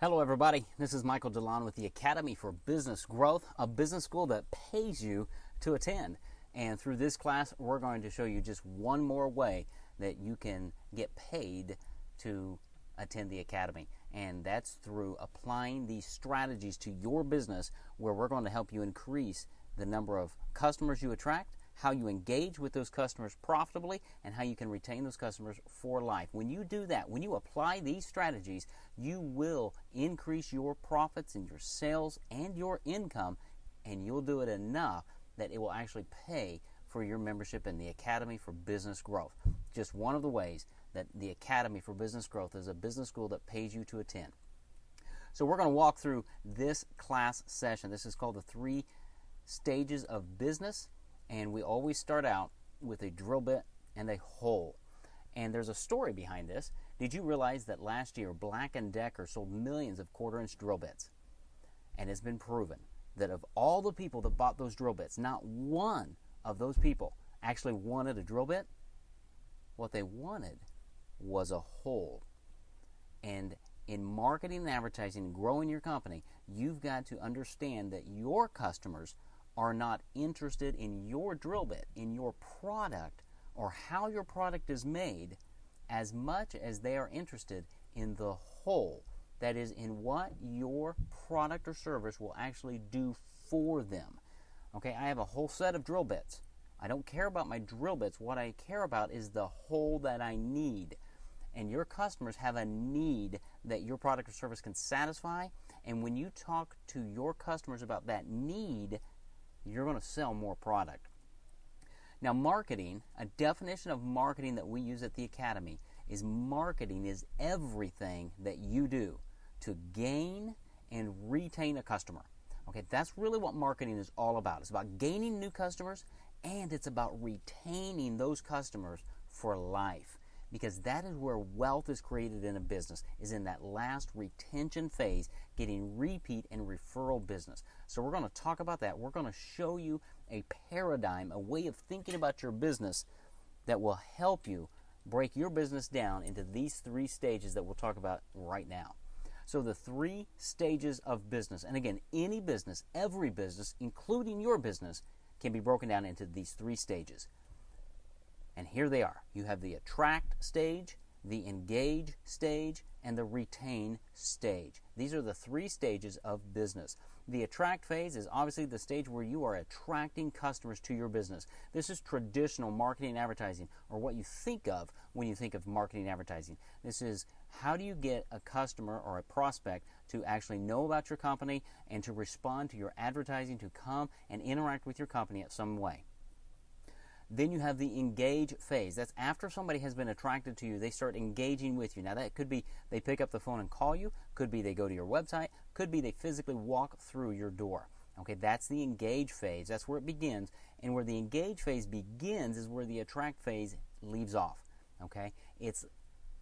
Hello everybody, this is Michael DeLon with the Academy for Business Growth, a business school that pays you to attend. And through this class, we're going to show you just one more way that you can get paid to attend the Academy. And that's through applying these strategies to your business, where we're going to help you increase the number of customers you attract, how you engage with those customers profitably, and how you can retain those customers for life. When you do that, when you apply these strategies, you will increase your profits and your sales and your income, and you'll do it enough that it will actually pay for your membership in the Academy for Business Growth. Just one of the ways that the Academy for Business Growth is a business school that pays you to attend. So we're going to walk through this class session. This is called the 3 stages of business. And we always start out with a drill bit and a hole. And there's a story behind this. Did you realize that last year Black & Decker sold millions of quarter-inch drill bits? And it's been proven that of all the people that bought those drill bits, not one of those people actually wanted a drill bit. What they wanted was a hole. And in marketing and advertising and growing your company, you've got to understand that your customers are not interested in your drill bit, in your product, or how your product is made, as much as they are interested in the whole. That is, in what your product or service will actually do for them. Okay, I have a whole set of drill bits. I don't care about my drill bits. What I care about is the hole that I need. And your customers have a need that your product or service can satisfy. And when you talk to your customers about that need, you're going to sell more product. Now, marketing, a definition of marketing that we use at the Academy is marketing is everything that you do to gain and retain a customer. Okay, that's really what marketing is all about. It's about gaining new customers, and it's about retaining those customers for life. Because that is where wealth is created in a business, is in that last retention phase, getting repeat and referral business. So we're going to talk about that. We're going to show you a paradigm, a way of thinking about your business that will help you break your business down into these 3 stages that we'll talk about right now. So the 3 stages of business, and again, any business, every business, including your business, can be broken down into these 3 stages. And here they are. You have the attract stage, the engage stage, and the retain stage. These are the 3 stages of business. The attract phase is obviously the stage where you are attracting customers to your business. This is traditional marketing and advertising, or what you think of when you think of marketing and advertising. This is how do you get a customer or a prospect to actually know about your company and to respond to your advertising, to come and interact with your company in some way. Then you have the engage phase. That's after somebody has been attracted to you, they start engaging with you. Now that could be they pick up the phone and call you, could be they go to your website, could be they physically walk through your door. Okay, that's the engage phase. That's where it begins. And where the engage phase begins is where the attract phase leaves off. Okay, it's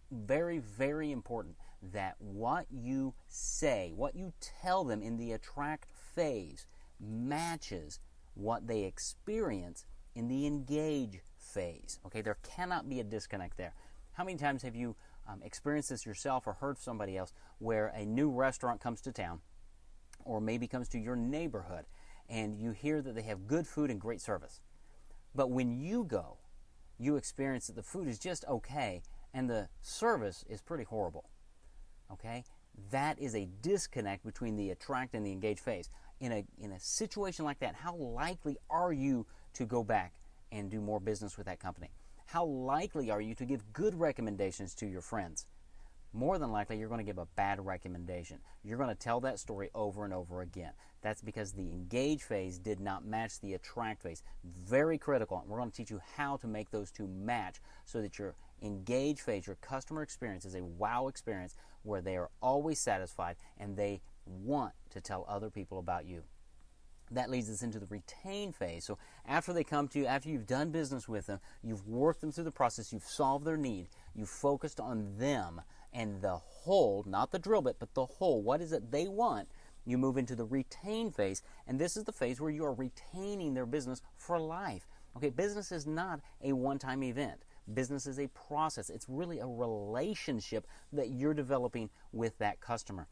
very, very important that what you say, what you tell them in the attract phase matches what they experience in the engage phase. Okay, there cannot be a disconnect there. How many times have you experienced this yourself or heard somebody else where a new restaurant comes to town or maybe comes to your neighborhood and you hear that they have good food and great service, but when you go, you experience that the food is just okay and the service is pretty horrible. Okay, that is a disconnect between the attract and the engage phase. In a situation like that, how likely are you to go back and do more business with that company? How likely are you to give good recommendations to your friends? More than likely, you're going to give a bad recommendation. You're going to tell that story over and over again. That's because the engage phase did not match the attract phase. Very critical. And we're going to teach you how to make those 2 match so that your engage phase, your customer experience, is a wow experience where they are always satisfied and they want to tell other people about you. That leads us into the retain phase. So after they come to you, after you've done business with them, you've worked them through the process, you've solved their need, you've focused on them and the whole, not the drill bit, but the whole, what is it they want, you move into the retain phase. And this is the phase where you are retaining their business for life. Okay, business is not a one-time event. Business is a process. It's really a relationship that you're developing with that customer.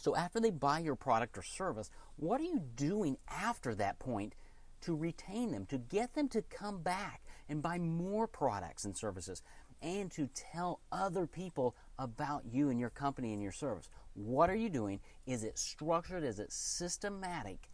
So after they buy your product or service, what are you doing after that point to retain them, to get them to come back and buy more products and services, and to tell other people about you and your company and your service? What are you doing? Is it structured? Is it systematic?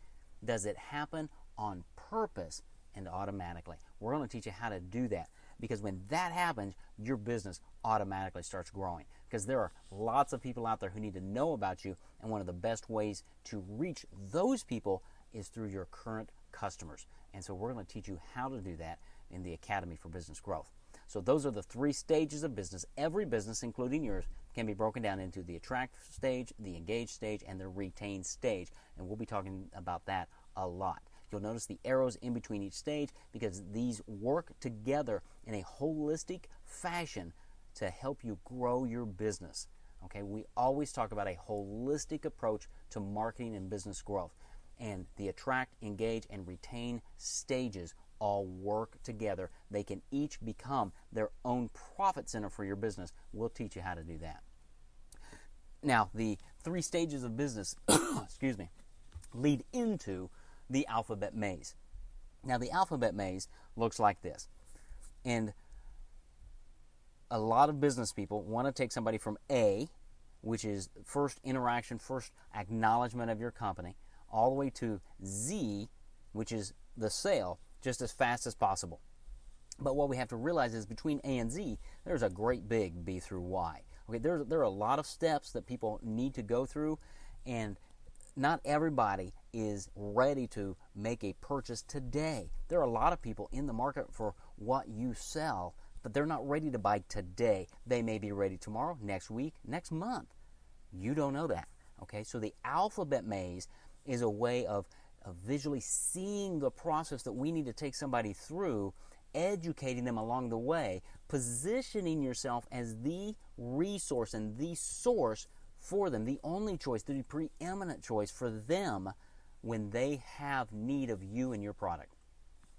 Does it happen on purpose and automatically? We're going to teach you how to do that, because when that happens, your business automatically starts growing, because there are lots of people out there who need to know about you, and one of the best ways to reach those people is through your current customers. And so we're going to teach you how to do that in the Academy for Business Growth. So those are the 3 stages of business. Every business, including yours, can be broken down into the attract stage, the engage stage, and the retain stage. And we'll be talking about that a lot. You'll notice the arrows in between each stage, because these work together in a holistic fashion to help you grow your business. Okay, we always talk about a holistic approach to marketing and business growth. And the attract, engage, and retain stages all work together. They can each become their own profit center for your business. We'll teach you how to do that. Now, the 3 stages of business excuse me, lead into the alphabet maze. Now, the alphabet maze looks like this. And a lot of business people want to take somebody from A, which is first interaction, first acknowledgement of your company, all the way to Z, which is the sale, just as fast as possible. But what we have to realize is between A and Z, there's a great big B through Y. Okay, there are a lot of steps that people need to go through, and not everybody is ready to make a purchase today. There are a lot of people in the market for what you sell, but they're not ready to buy today. They may be ready tomorrow, next week, next month. You don't know that. Okay, so the alphabet maze is a way of visually seeing the process that we need to take somebody through, educating them along the way, positioning yourself as the resource and the source for them, the only choice, the preeminent choice for them when they have need of you and your product.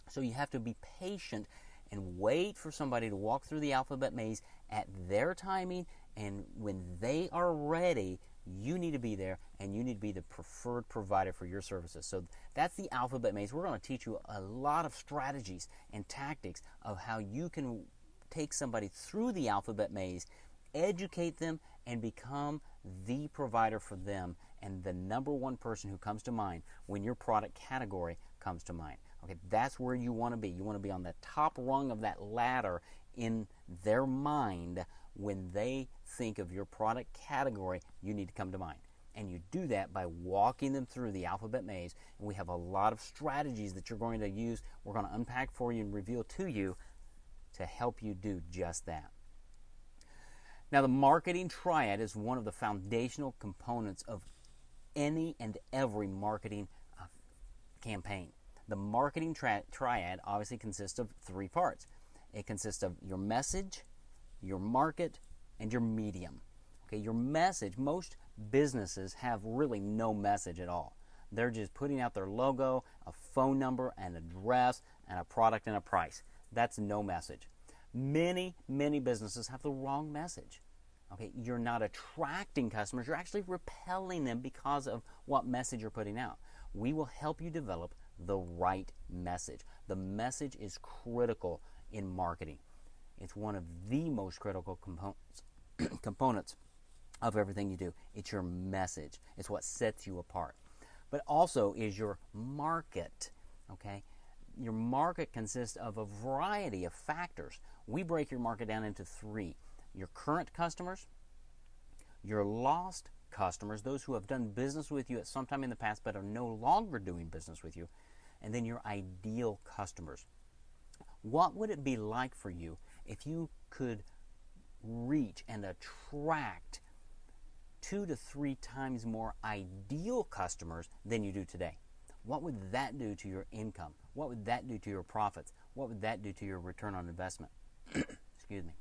So you have to be patient and wait for somebody to walk through the alphabet maze at their timing, and when they are ready, you need to be there, and you need to be the preferred provider for your services. So that's the alphabet maze. We're going to teach you a lot of strategies and tactics of how you can take somebody through the alphabet maze, educate them, and become the provider for them, and the number one person who comes to mind when your product category comes to mind. Okay, that's where you want to be. You want to be on the top rung of that ladder in their mind. When they think of your product category, you need to come to mind. And you do that by walking them through the alphabet maze. And we have a lot of strategies that you're going to use. We're going to unpack for you and reveal to you to help you do just that. Now, the marketing triad is one of the foundational components of any and every marketing campaign. The marketing triad obviously consists of 3 parts. It consists of your message, your market, and your medium. Okay, your message, most businesses have really no message at all. They're just putting out their logo, a phone number, an address, and a product and a price. That's no message. Many businesses have the wrong message. Okay, you're not attracting customers, you're actually repelling them because of what message you're putting out. We will help you develop the right message. The message is critical in marketing. It's one of the most critical components of everything you do. It's your message. It's what sets you apart. But also is your market. Okay? Your market consists of a variety of factors. We break your market down into 3. Your current customers, your lost customers, those who have done business with you at some time in the past but are no longer doing business with you, and then your ideal customers. What would it be like for you if you could reach and attract 2 to 3 times more ideal customers than you do today? What would that do to your income? What would that do to your profits? What would that do to your return on investment? Excuse me.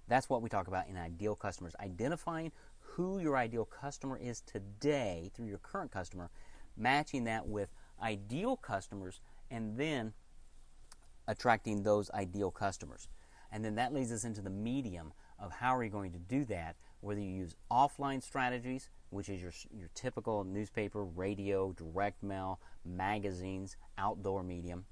That's what we talk about in ideal customers. Identifying who your ideal customer is today through your current customer, matching that with ideal customers, and then attracting those ideal customers. And then that leads us into the medium of how are you going to do that whether you use offline strategies, which is your typical newspaper, radio, direct mail, magazines, outdoor medium,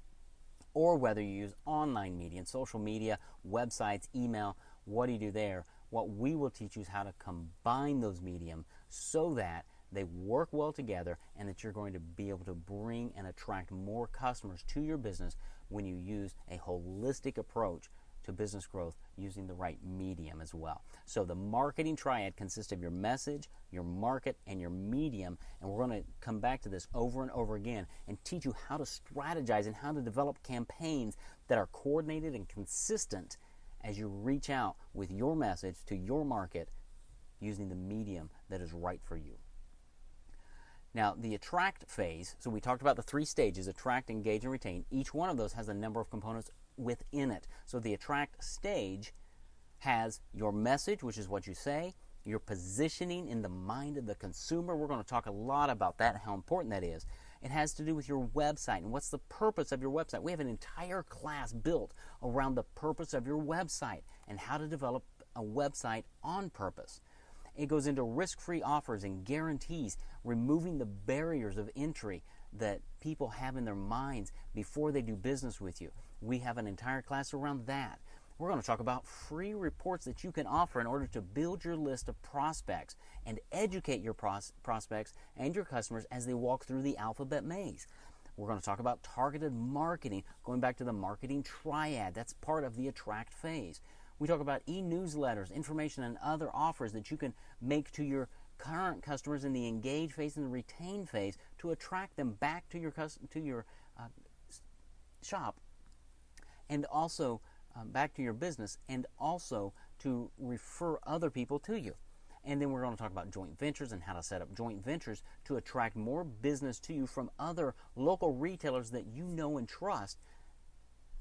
or whether you use online media and social media, websites, email. What do you do there? What we will teach you is how to combine those mediums so that they work well together and that you're going to be able to bring and attract more customers to your business when you use a holistic approach to business growth using the right medium as well. So the marketing triad consists of your message, your market, and your medium, and we're going to come back to this over and over again and teach you how to strategize and how to develop campaigns that are coordinated and consistent as you reach out with your message to your market using the medium that is right for you. Now, the attract phase, so we talked about the 3 stages, attract, engage, and retain. Each one of those has a number of components within it. So the attract stage has your message, which is what you say, your positioning in the mind of the consumer. We're going to talk a lot about that and how important that is. It has to do with your website and what's the purpose of your website. We have an entire class built around the purpose of your website and how to develop a website on purpose. It goes into risk-free offers and guarantees, removing the barriers of entry that people have in their minds before they do business with you. We have an entire class around that. We're going to talk about free reports that you can offer in order to build your list of prospects and educate your prospects and your customers as they walk through the alphabet maze. We're going to talk about targeted marketing, going back to the marketing triad. That's part of the attract phase. We talk about e-newsletters, information, and other offers that you can make to your current customers in the engage phase and the retain phase to attract them back to your shop, and also back to your business, and also to refer other people to you. And then we're going to talk about joint ventures and how to set up joint ventures to attract more business to you from other local retailers that you know and trust.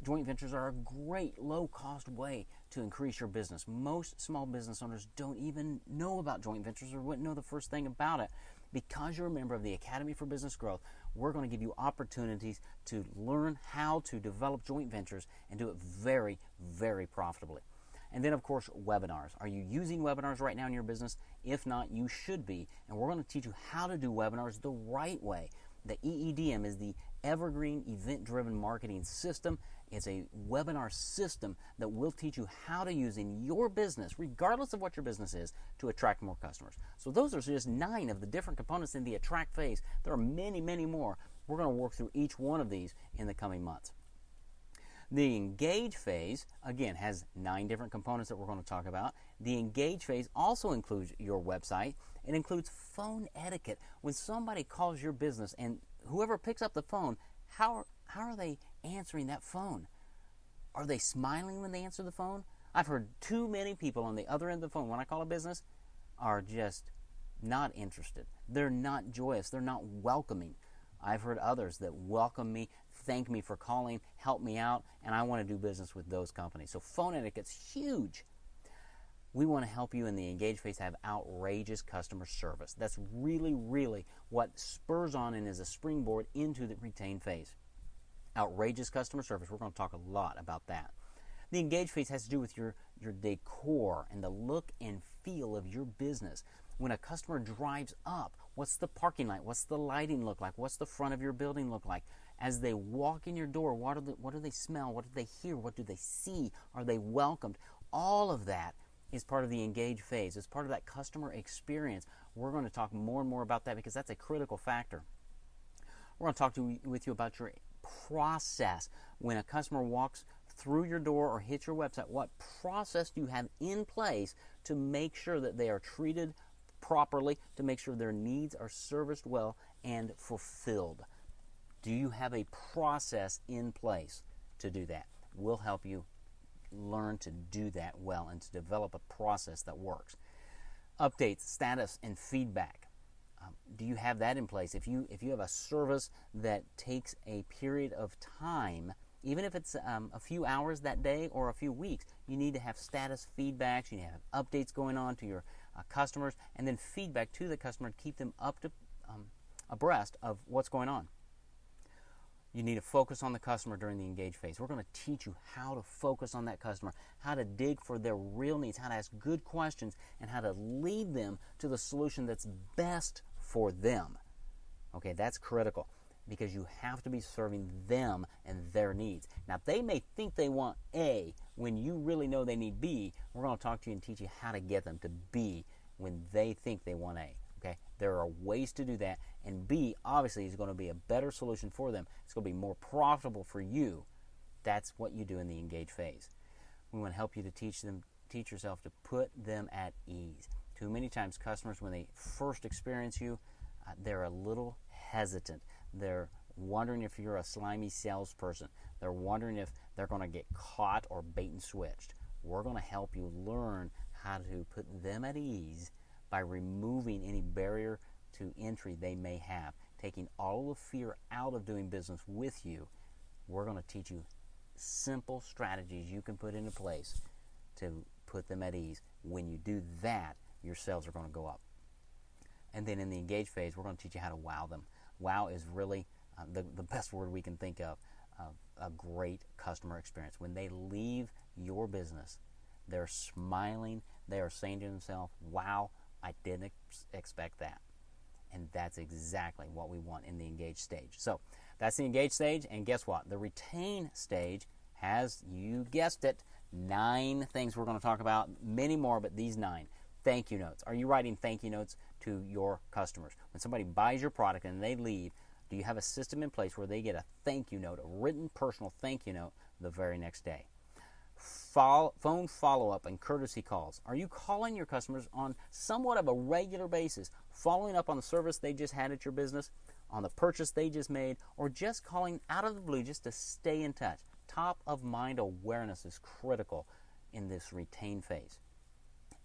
Joint ventures are a great low-cost way to increase your business. Most small business owners don't even know about joint ventures or wouldn't know the first thing about it. Because you're a member of the Academy for Business Growth, we're going to give you opportunities to learn how to develop joint ventures and do it very, very profitably. And then, of course, webinars. Are you using webinars right now in your business? If not, you should be. And we're going to teach you how to do webinars the right way. The EEDM is the Evergreen Event-Driven Marketing System. It's a webinar system that will teach you how to use in your business, regardless of what your business is, to attract more customers. So those are just 9 of the different components in the attract phase. There are many, many more. We're going to work through each one of these in the coming months. The engage phase, again, has 9 different components that we're going to talk about. The engage phase also includes your website. It includes phone etiquette. When somebody calls your business and whoever picks up the phone, how are they answering that phone? Are they smiling when they answer the phone? I've heard too many people on the other end of the phone when I call a business are just not interested. They're not joyous. They're not welcoming. I've heard others that welcome me, thank me for calling, help me out, and I want to do business with those companies. So phone etiquette's huge. We want to help you in the engage phase have outrageous customer service. That's really, really what spurs on and is a springboard into the retain phase. Outrageous customer service. We're going to talk a lot about that. The engage phase has to do with your decor and the look and feel of your business. When a customer drives up, what's the parking lot? What's the lighting look like? What's the front of your building look like? As they walk in your door, what do they smell? What do they hear? What do they see? Are they welcomed? All of that is part of the engage phase. It's part of that customer experience. We're going to talk more and more about that because that's a critical factor. We're going to talk with you about your process. When a customer walks through your door or hits your website, what process do you have in place to make sure that they are treated properly, to make sure their needs are serviced well and fulfilled? Do you have a process in place to do that? We'll help you learn to do that well and to develop a process that works. Updates, status, and feedback. Do you have that in place? If you have a service that takes a period of time, even if it's a few hours that day or a few weeks, you need to have status feedbacks. You need to have updates going on to your customers, and then feedback to the customer to keep them up to abreast of what's going on. You need to focus on the customer during the engage phase. We're going to teach you how to focus on that customer, how to dig for their real needs, how to ask good questions, and how to lead them to the solution that's best for them. Okay, that's critical because you have to be serving them and their needs. Now, they may think they want A when you really know they need B. We're going to talk to you and teach you how to get them to B when they think they want A. Okay, there are ways to do that, and B obviously is going to be a better solution for them. It's going to be more profitable for you. That's what you do in the engage phase. We want to help you to teach yourself to put them at ease. Too many times customers, when they first experience you, they're a little hesitant. They're wondering if you're a slimy salesperson. They're wondering if they're going to get caught or bait and switched. We're going to help you learn how to put them at ease by removing any barrier to entry they may have, taking all the fear out of doing business with you. We're going to teach you simple strategies you can put into place to put them at ease. When you do that, your sales are going to go up. And then in the engage phase, we're going to teach you how to wow them. Wow is really the best word we can think of a great customer experience. When they leave your business, they're smiling. They are saying to themselves, wow, I didn't expect that. And that's exactly what we want in the engage stage. So that's the engage stage. And guess what? The retain stage has, you guessed it, 9 things we're going to talk about. Many more, but these 9. Thank you notes. Are you writing thank you notes to your customers? When somebody buys your product and they leave, do you have a system in place where they get a thank you note, a written personal thank you note the very next day? Phone follow-up and courtesy calls. Are you calling your customers on somewhat of a regular basis, following up on the service they just had at your business, on the purchase they just made, or just calling out of the blue just to stay in touch? Top of mind awareness is critical in this retain phase.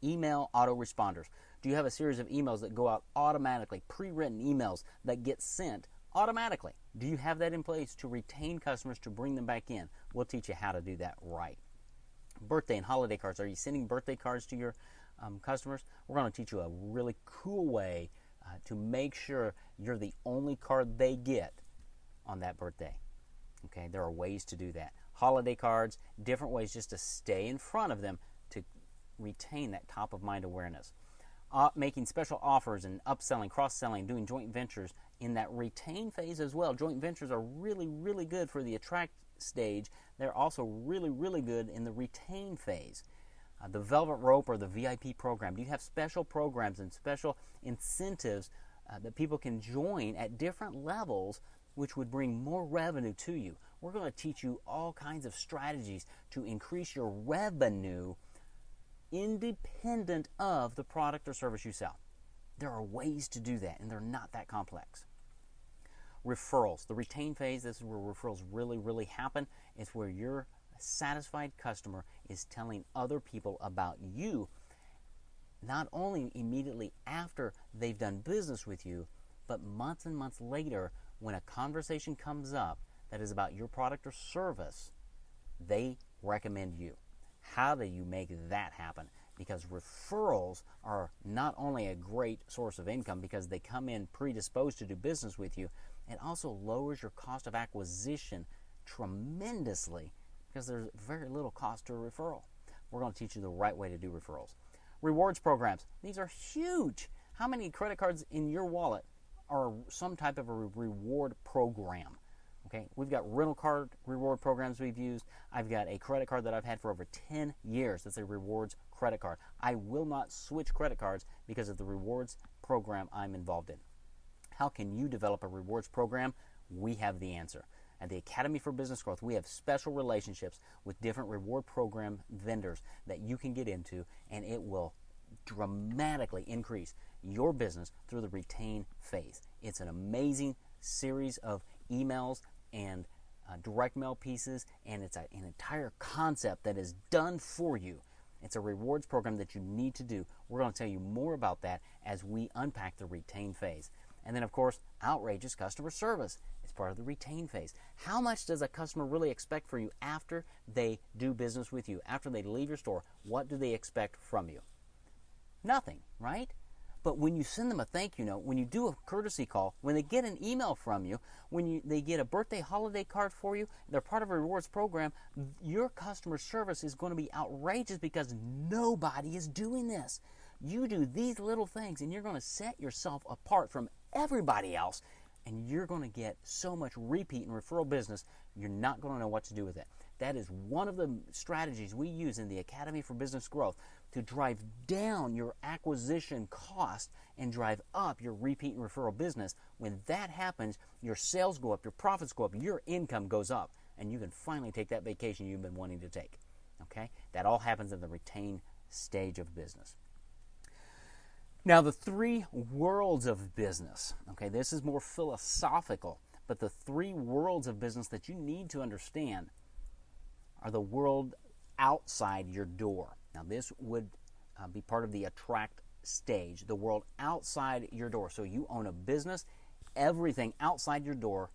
Email autoresponders. Do you have a series of emails that go out automatically, pre-written emails that get sent automatically? Do you have that in place to retain customers, to bring them back in? We'll teach you how to do that right. Birthday and holiday cards. Are you sending birthday cards to your customers? We're going to teach you a really cool way to make sure you're the only card they get on that birthday. Okay, there are ways to do that. Holiday cards, different ways just to stay in front of them to retain that top of mind awareness. Making special offers and upselling, cross-selling, doing joint ventures in that retain phase as well. Joint ventures are really, really good for the attract stage. They're also really, really good in the retain phase. The velvet rope or the VIP program. Do you have special programs and special incentives that people can join at different levels, which would bring more revenue to you? We're going to teach you all kinds of strategies to increase your revenue independent of the product or service you sell. There are ways to do that, and they're not that complex. Referrals. The retain phase, this is where referrals really, really happen. It's where your satisfied customer is telling other people about you, not only immediately after they've done business with you, but months and months later when a conversation comes up that is about your product or service, they recommend you. How do you make that happen? Because referrals are not only a great source of income because they come in predisposed to do business with you, it also lowers your cost of acquisition tremendously because there's very little cost to a referral. We're going to teach you the right way to do referrals. Rewards programs. These are huge. How many credit cards in your wallet are some type of a reward program? Okay, we've got rental card reward programs we've used. I've got a credit card that I've had for over 10 years. That's a rewards credit card. I will not switch credit cards because of the rewards program I'm involved in. How can you develop a rewards program? We have the answer. At the Academy for Business Growth, we have special relationships with different reward program vendors that you can get into, and it will dramatically increase your business through the retain phase. It's an amazing series of emails and direct mail pieces, and it's an entire concept that is done for you. It's a rewards program that you need to do. We're going to tell you more about that as we unpack the retain phase. And then, of course, outrageous customer service is part of the retain phase. How much does a customer really expect for you after they do business with you, after they leave your store? What do they expect from you? Nothing, right? But when you send them a thank you note, when you do a courtesy call, when they get an email from you, when they get a birthday holiday card for you, they're part of a rewards program, your customer service is going to be outrageous because nobody is doing this. You do these little things and you're going to set yourself apart from everybody else, and you're going to get so much repeat and referral business, you're not going to know what to do with it. That is one of the strategies we use in the Academy for Business Growth to drive down your acquisition cost and drive up your repeat and referral business. When that happens, your sales go up, your profits go up, your income goes up, and you can finally take that vacation you've been wanting to take. Okay? That all happens in the retain stage of business. Now, the three worlds of business, okay, this is more philosophical, but the three worlds of business that you need to understand are the world outside your door. Now, this would be part of the attract stage, the world outside your door. So you own a business, everything outside your door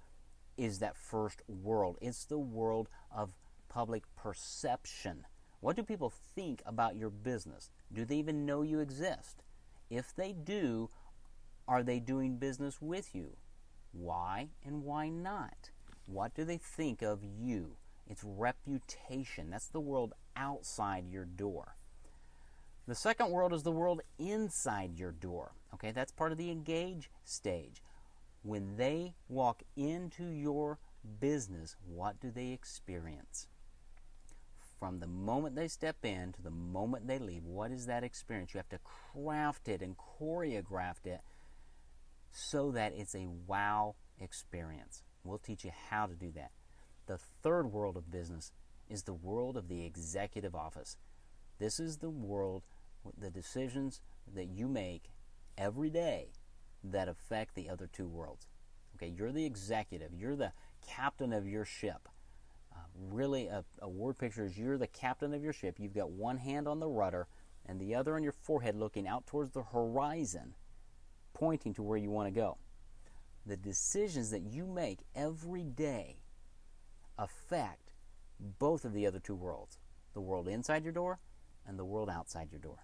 is that first world. It's the world of public perception. What do people think about your business? Do they even know you exist? If they do, are they doing business with you? Why and why not? What do they think of you? It's reputation. That's the world outside your door. The second world is the world inside your door. Okay, that's part of the engage stage. When they walk into your business, what do they experience? From the moment they step in to the moment they leave, what is that experience? You have to craft it and choreograph it so that it's a wow experience. We'll teach you how to do that. The third world of business is the world of the executive office. This is the world, the decisions that you make every day that affect the other two worlds. Okay, you're the executive. You're the captain of your ship. Really, a word picture is you're the captain of your ship. You've got one hand on the rudder and the other on your forehead looking out towards the horizon, pointing to where you want to go. The decisions that you make every day affect both of the other two worlds, the world inside your door and the world outside your door.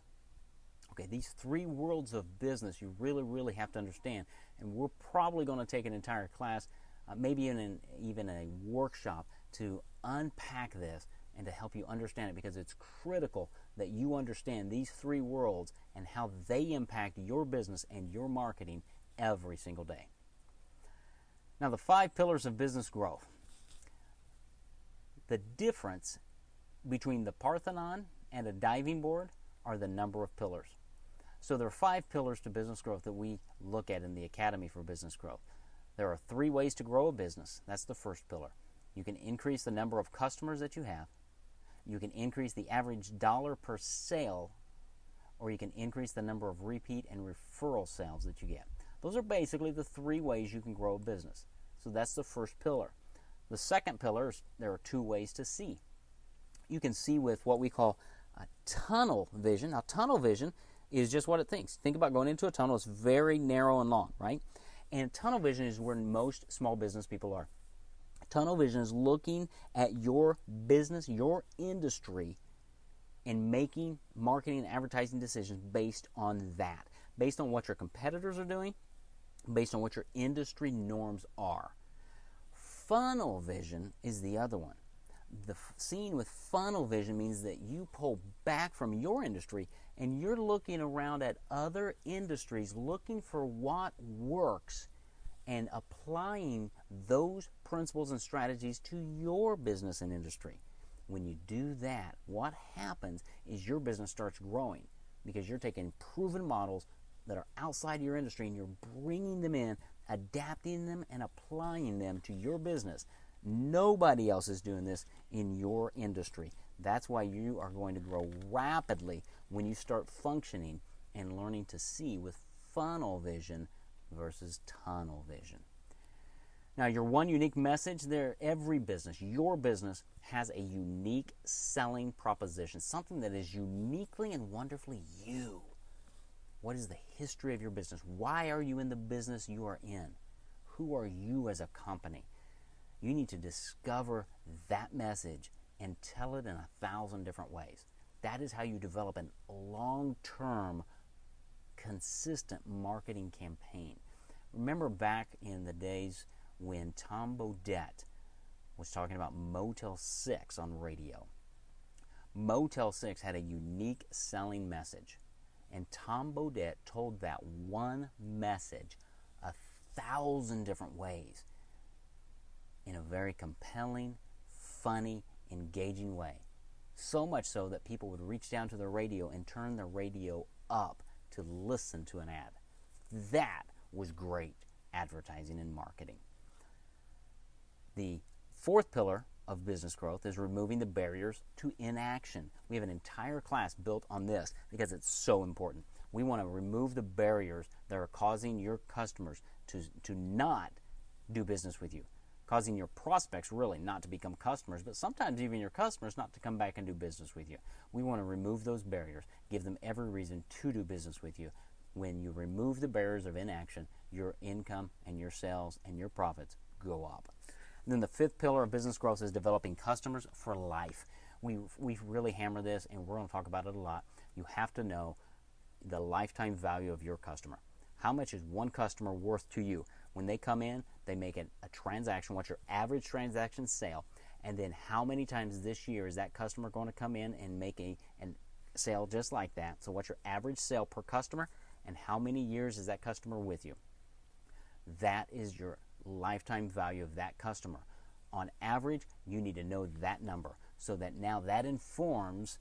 Okay, these three worlds of business you really have to understand, and we're probably going to take an entire class, maybe even a workshop to unpack this and to help you understand it, because it's critical that you understand these three worlds and how they impact your business and your marketing every single day. Now, the 5 pillars of business growth. The difference between the Parthenon and a diving board are the number of pillars. So there are 5 pillars to business growth that we look at in the Academy for Business Growth. There are 3 ways to grow a business. That's the first pillar. You can increase the number of customers that you have. You can increase the average dollar per sale, or you can increase the number of repeat and referral sales that you get. Those are basically the 3 ways you can grow a business. So that's the first pillar. The second pillar is there are 2 ways to see. You can see with what we call tunnel vision. Now, tunnel vision is just what it thinks. Think about going into a tunnel. It's very narrow and long, right? And tunnel vision is where most small business people are. Tunnel vision is looking at your business, your industry, and making marketing and advertising decisions based on that, based on what your competitors are doing, based on what your industry norms are. Funnel vision is the other one. The seeing with funnel vision means that you pull back from your industry and you're looking around at other industries, looking for what works and applying those principles and strategies to your business and industry. When you do that, what happens is your business starts growing because you're taking proven models that are outside your industry and you're bringing them in, adapting them, and applying them to your business. Nobody else is doing this in your industry. That's why you are going to grow rapidly when you start functioning and learning to see with funnel vision versus tunnel vision. Now, your one unique message there, every business, your business has a unique selling proposition, something that is uniquely and wonderfully you. What is the history of your business? Why are you in the business you are in? Who are you as a company? You need to discover that message and tell it in 1,000 different ways. That is how you develop a long-term consistent marketing campaign. Remember back in the days when Tom Bodett was talking about Motel 6 on radio. Motel 6 had a unique selling message, and Tom Bodett told that one message 1,000 different ways in a very compelling, funny, engaging way. So much so that people would reach down to the radio and turn the radio up to listen to an ad. That was great advertising and marketing. The fourth pillar of business growth is removing the barriers to inaction. We have an entire class built on this because it's so important. We want to remove the barriers that are causing your customers to not do business with you, causing your prospects really not to become customers, but sometimes even your customers not to come back and do business with you. We want to remove those barriers, give them every reason to do business with you. When you remove the barriers of inaction, your income and your sales and your profits go up. And then the fifth pillar of business growth is developing customers for life. We've really hammered this, and we're going to talk about it a lot. You have to know the lifetime value of your customer. How much is one customer worth to you? When they come in, they make a transaction. What's your average transaction sale? And then how many times this year is that customer going to come in and make a sale just like that? So what's your average sale per customer? And how many years is that customer with you? That is your lifetime value of that customer. On average, you need to know that number so that now that informs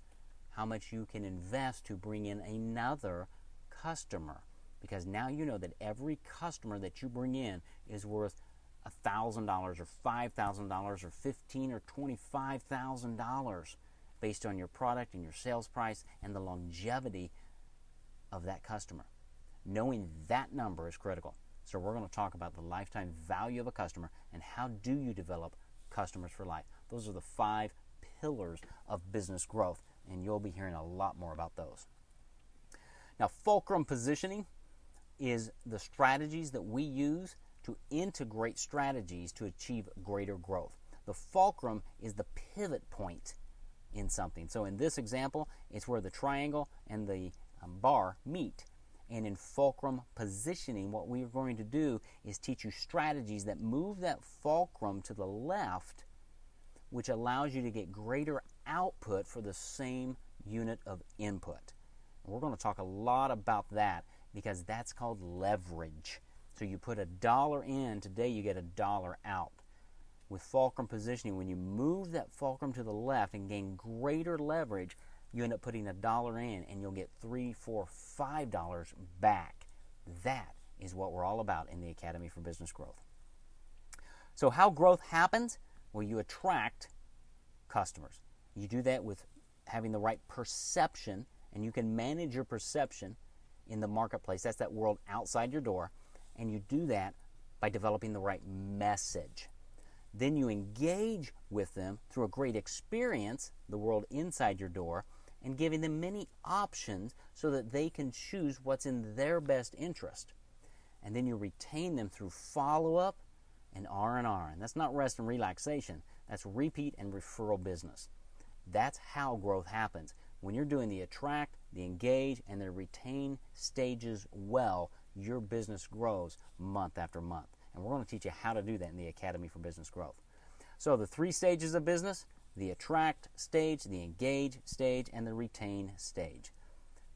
how much you can invest to bring in another customer. Because now you know that every customer that you bring in is worth $1,000 or $5,000 or $15,000 or $25,000 based on your product and your sales price and the longevity of that customer. Knowing that number is critical. So we're going to talk about the lifetime value of a customer and how do you develop customers for life. Those are the 5 pillars of business growth, and you'll be hearing a lot more about those. Now, fulcrum positioning is the strategies that we use to integrate strategies to achieve greater growth. The fulcrum is the pivot point in something. So in this example, it's where the triangle and the bar meet. And in fulcrum positioning, what we are going to do is teach you strategies that move that fulcrum to the left, which allows you to get greater output for the same unit of input. And we're going to talk a lot about that because that's called leverage. So you put $1 in, today you get $1 out. With fulcrum positioning, when you move that fulcrum to the left and gain greater leverage, you end up putting $1 in and you'll get $3, $4, $5 back. That is what we're all about in the Academy for Business Growth. So how growth happens? Well, you attract customers. You do that with having the right perception, and you can manage your perception in the marketplace. That's that world outside your door. And you do that by developing the right message. Then you engage with them through a great experience, the world inside your door, and giving them many options so that they can choose what's in their best interest. And then you retain them through follow-up and R&R. And that's not rest and relaxation. That's repeat and referral business. That's how growth happens. When you're doing the attract, the engage, and the retain stages well, your business grows month after month. And we're going to teach you how to do that in the Academy for Business Growth. So the 3 stages of business: the attract stage, the engage stage, and the retain stage.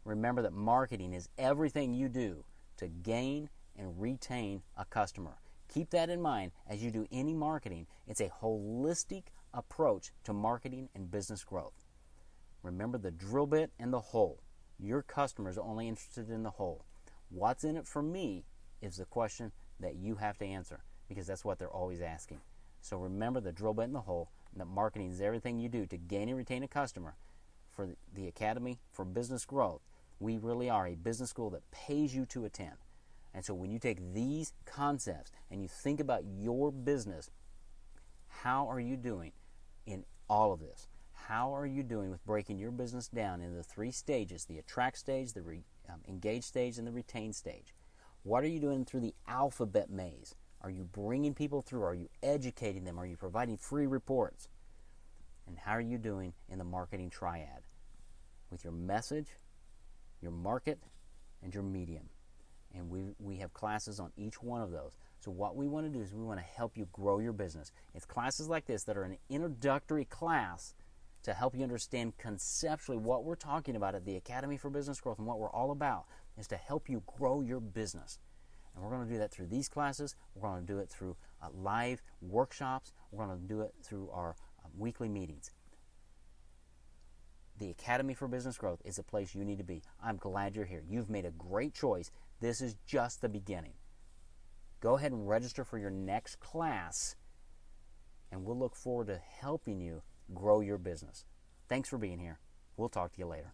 Remember that marketing is everything you do to gain and retain a customer. Keep that in mind as you do any marketing. It's a holistic approach to marketing and business growth. Remember the drill bit and the hole. Your customers are only interested in the hole. What's in it for me is the question that you have to answer, because that's what they're always asking. So remember the drill bit and the hole, and that marketing is everything you do to gain and retain a customer. For the Academy for Business Growth, we really are a business school that pays you to attend. And so when you take these concepts and you think about your business, how are you doing in all of this? How are you doing with breaking your business down into the 3 stages: the attract stage, the engage stage, and the retain stage? What are you doing through the alphabet maze? Are you bringing people through? Are you educating them? Are you providing free reports? And how are you doing in the marketing triad? With your message, your market, and your medium. And we have classes on each one of those. So what we want to do is we want to help you grow your business. It's classes like this that are an introductory class to help you understand conceptually what we're talking about at the Academy for Business Growth, and what we're all about is to help you grow your business. And we're going to do that through these classes. We're going to do it through live workshops. We're going to do it through our weekly meetings. The Academy for Business Growth is a place you need to be. I'm glad you're here. You've made a great choice. This is just the beginning. Go ahead and register for your next class, and we'll look forward to helping you grow your business. Thanks for being here. We'll talk to you later.